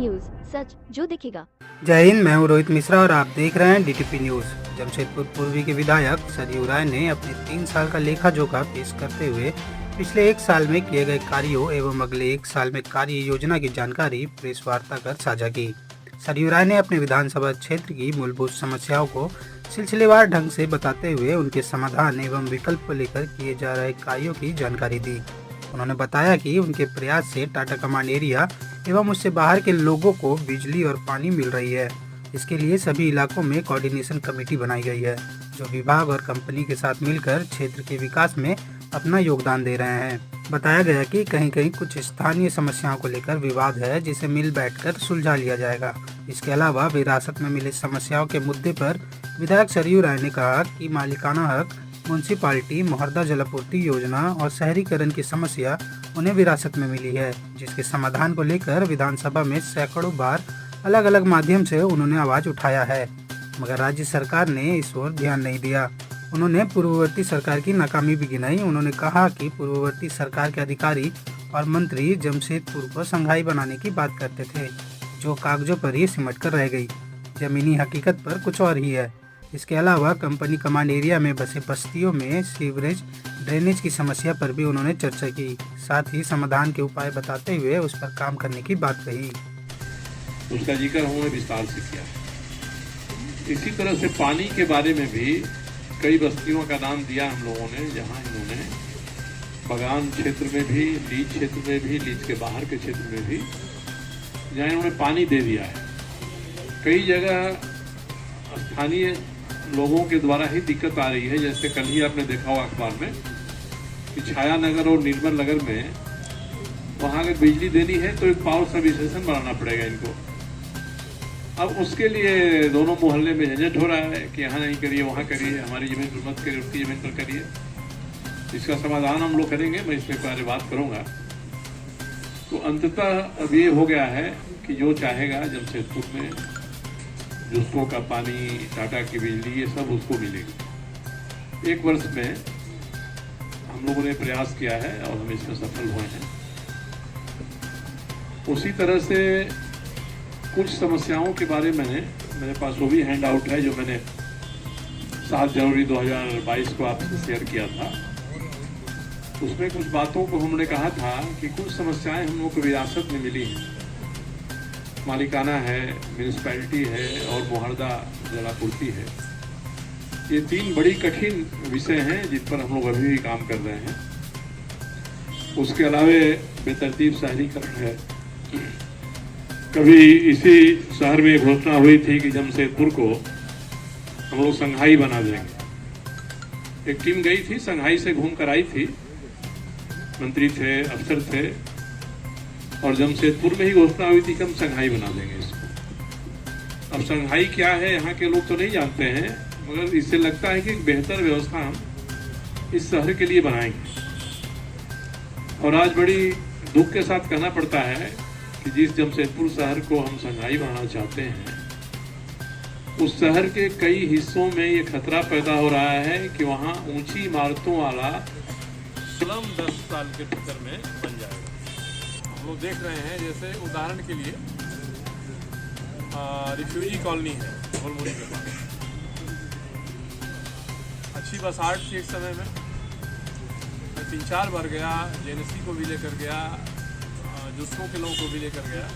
News, सच जो दिखेगा। जय हिंद, मैं हूं रोहित मिश्रा और आप देख रहे हैं डीटीपी न्यूज। जमशेदपुर पूर्वी के विधायक सरयू राय ने अपने 3 साल का लेखा जोखा पेश करते हुए पिछले 1 साल में किए गए कार्यों एवं अगले 1 साल में कार्य योजना की जानकारी प्रेस वार्ता कर साझा की। सरयू राय ने अपने विधानसभा क्षेत्र की मूलभूत समस्याओं को सिलसिलेवार ढंग से बताते हुए उनके समाधान एवं विकल्प को लेकर किए जा रहे कार्यों की जानकारी दी। उन्होंने बताया कि उनके प्रयास से टाटा कमांड एरिया एवं उससे बाहर के लोगों को बिजली और पानी मिल रही है। इसके लिए सभी इलाकों में कोऑर्डिनेशन कमेटी बनाई गई है, जो विभाग और कंपनी के साथ मिलकर क्षेत्र के विकास में अपना योगदान दे रहे हैं। बताया गया कि कहीं कहीं कुछ स्थानीय समस्याओं को लेकर विवाद है, जिसे मिल बैठकर सुलझा लिया जाएगा। इसके अलावा विरासत में मिली समस्याओं के मुद्दे पर विधायक सरयू राय ने कहा कि मालिकाना हक, म्युनिसिपालिटी, मुहर्दा जलापूर्ति योजना और शहरीकरण की समस्या उन्हें विरासत में मिली है, जिसके समाधान को लेकर विधानसभा में सैकड़ों बार अलग अलग माध्यम से उन्होंने आवाज उठाया है, मगर राज्य सरकार ने इस ओर ध्यान नहीं दिया। उन्होंने पूर्ववर्ती सरकार की नाकामी भी गिनाई। उन्होंने कहा कि पूर्ववर्ती सरकार के अधिकारी और मंत्री जमशेदपुर को संघाई बनाने की बात करते थे, जो कागजों पर ही सिमट कर रह गई। जमीनी हकीकत पर कुछ और ही है। इसके अलावा कंपनी कमांड एरिया में बसे बस्तियों में सीवरेज, ड्रेनेज की समस्या पर भी उन्होंने चर्चा की। साथ ही समाधान के उपाय बताते हुए उस पर काम करने की बात कही। उसका जिक्र उन्होंने विस्तार से किया। इसी तरह से पानी के बारे में भी कई बस्तियों का नाम दिया हम लोगों ने, जहां इन्होंने बगान क्षेत्र में भी, लीज क्षेत्र में भी, लीज के बाहर के क्षेत्र में भी, जहां इन्होंने पानी दे दिया है। कई जगह स्थानीय लोगों के द्वारा ही दिक्कत आ रही है। जैसे कल ही आपने देखा हुआ अखबार में कि छाया नगर और निर्मल नगर में वहां अगर बिजली देनी है तो एक पावर सब स्टेशन बनाना पड़ेगा इनको। अब उसके लिए दोनों मोहल्ले में झंझट हो रहा है कि यहाँ नहीं करिए, वहाँ करिए, हमारी जमीन पर मत करिए, उसकी जमीन पर करिए। इसका समाधान हम लोग करेंगे, मैं इसमें बारे बात करूंगा। तो अंततः अब ये हो गया है कि जो चाहेगा जमशेदपुर में जिसको का पानी, टाटा की बिजली, ये सब उसको मिलेगी। 1 वर्ष में हम लोगों ने प्रयास किया है और हम इसमें सफल हुए हैं। उसी तरह से कुछ समस्याओं के बारे में मेरे पास वो भी हैंड आउट है, जो मैंने 7 जनवरी 2022 को आपसे शेयर किया था। उसमें कुछ बातों को हमने कहा था कि कुछ समस्याएं हम लोग को विरासत में मिली हैं। मालिकाना है, म्यूनिसिपैलिटी है और मुहर्दा जलापूर्ति है। ये 3 बड़ी कठिन विषय हैं जिन पर हम लोग अभी भी काम कर रहे हैं। उसके अलावे बेतरतीब शहरीकरण है। कभी इसी शहर में घोषणा हुई थी कि जमशेदपुर को हम लोग संघाई बना देंगे। एक टीम गई थी, संघाई से घूम कर आई थी, मंत्री थे, अफसर थे, और जमशेदपुर में ही घोषणा हुई थी कि हम संघाई बना देंगे इसको। अब संघाई क्या है यहाँ के लोग तो नहीं जानते हैं, मगर इससे लगता है कि एक बेहतर व्यवस्था हम इस शहर के लिए बनाएंगे। और आज बड़ी दुख के साथ कहना पड़ता है कि जिस जमशेदपुर शहर को हम संघाई बनाना चाहते हैं, उस शहर के कई हिस्सों में ये खतरा पैदा हो रहा है कि वहाँ ऊंची इमारतों वाला 10 साल के भीतर में बन जाएगा। हम लोग देख रहे हैं, जैसे उदाहरण के लिए रिफ्यूजी कॉलोनी है भोलमुरी के पास। अच्छी बसाहट थी एक समय में। मैं 3-4 बार गया, जेएनसी को भी लेकर गया, जुस्सों के लोगों को भी लेकर गया।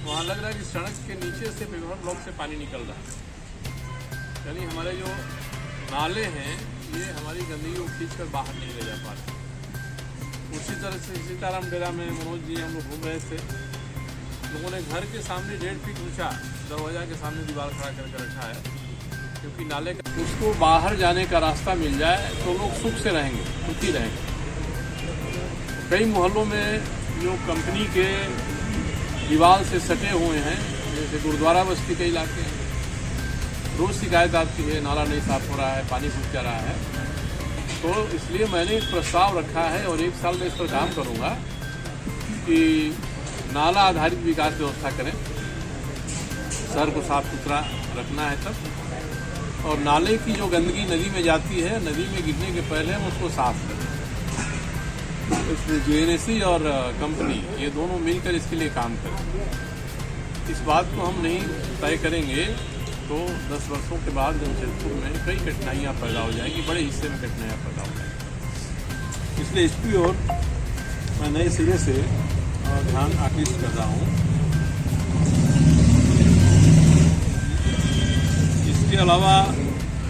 वहाँ लग रहा है कि सड़क के नीचे से पेपर ब्लॉक से पानी निकल रहा है। यानी हमारे जो नाले हैं ये हमारी गंदगी को खींच कर बाहर नहीं ले जा पा रहे। उसी तरह से सीताराम डेरा में मनोज जी हम लोग घूम रहे थे। लोगों ने घर के सामने 1.5 फीट ऊंचा दरवाजा के सामने दीवार खड़ा करके रखा है, क्योंकि नाले का उसको बाहर जाने का रास्ता मिल जाए तो लोग सुख से रहेंगे, सुखी रहेंगे। कई मोहल्लों में जो कंपनी के दीवार से सटे हुए हैं, जैसे गुरुद्वारा बस्ती के इलाके हैं, रोज शिकायत आती है, नाला नहीं साफ हो रहा है, पानी घुस जा रहा है। तो इसलिए मैंने एक प्रस्ताव रखा है और 1 साल में इस पर काम करूंगा कि नाला आधारित विकास व्यवस्था करें। शहर को साफ सुथरा रखना है तब, और नाले की जो गंदगी नदी में जाती है, नदी में गिरने के पहले हम उसको साफ करें। जेएनएसी और कंपनी ये दोनों मिलकर इसके लिए काम करें। इस बात को हम नहीं तय करेंगे तो 10 वर्षों के बाद जमशेदपुर में कई कठिनाइयाँ पैदा हो जाएंगी, बड़े हिस्से में कठिनाइयाँ पैदा हो जाएंगी। इसलिए इसकी ओर मैं नए सिरे से ध्यान आकृष्ट कर रहा हूँ। इसके अलावा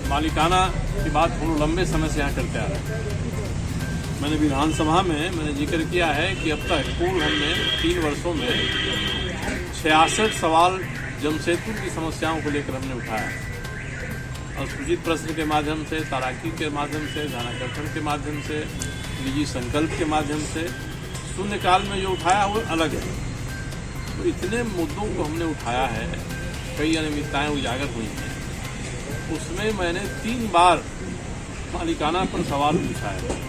मालिकाना की बात हम लंबे समय से यहाँ करते आ रहे हैं। मैंने विधानसभा में मैंने जिक्र किया है कि अब तक कुल हमने 3 वर्षों में 66 सवाल जमशेदपुर की समस्याओं को लेकर हमने उठाया और सूचित प्रश्न के माध्यम से, ताराकी के माध्यम से, ध्यानाकर्षण के माध्यम से, निजी संकल्प के माध्यम से, शून्यकाल में जो उठाया वो अलग है। तो इतने मुद्दों को हमने उठाया है, कई अनियमितताएं उजागर हुई हैं। उसमें मैंने 3 बार मालिकाना पर सवाल पूछा है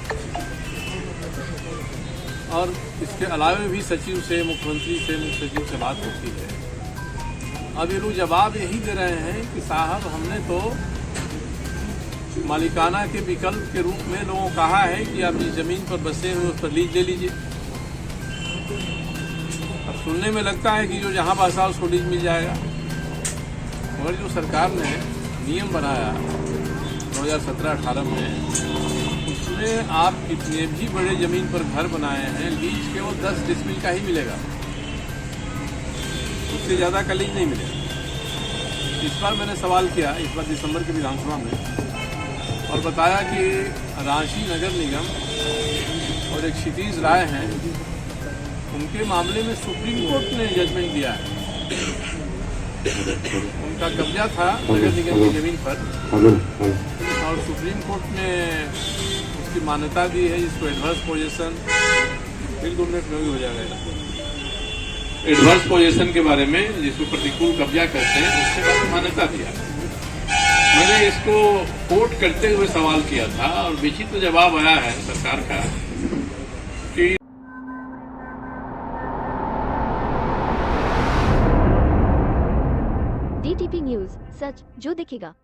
और इसके अलावा भी सचिव से, मुख्यमंत्री से, मुख्य सचिव से बात होती है। अब ये लोग जवाब यही दे रहे हैं कि साहब हमने तो मालिकाना के विकल्प के रूप में लोगों को कहा है कि आप जिस जमीन पर बसे हुए उस पर लीज ले लीजिए। अब सुनने में लगता है कि जो जहां बसा उसको लीज मिल जाएगा, मगर जो सरकार ने नियम बनाया 2017-18 में, उसमें आप कितने भी बड़े जमीन पर घर बनाए हैं, लीज केवल 10 डिसमिल का ही मिलेगा, उससे ज़्यादा का लीज नहीं मिलेगा। इस बार मैंने सवाल किया, इस बार दिसंबर की विधानसभा में, और बताया कि रांची नगर निगम और एक क्षितिज राय हैं, उनके मामले में सुप्रीम कोर्ट ने जजमेंट दिया है। उनका कब्जा था नगर निगम की जमीन पर और सुप्रीम कोर्ट ने उसकी मान्यता दी है, जिसको एडवर्स पोजीशन, फिर 2 मिनट में भी हो जाएगा। एडवर्स पोजीशन के बारे में, जिसको प्रतिकूल कब्जा करते हैं, उसके बारे में मान्यता दिया। मैंने इसको कोर्ट करते हुए सवाल किया था और विचित्र जवाब आया है सरकार का कि DTP न्यूज, सच जो दिखेगा।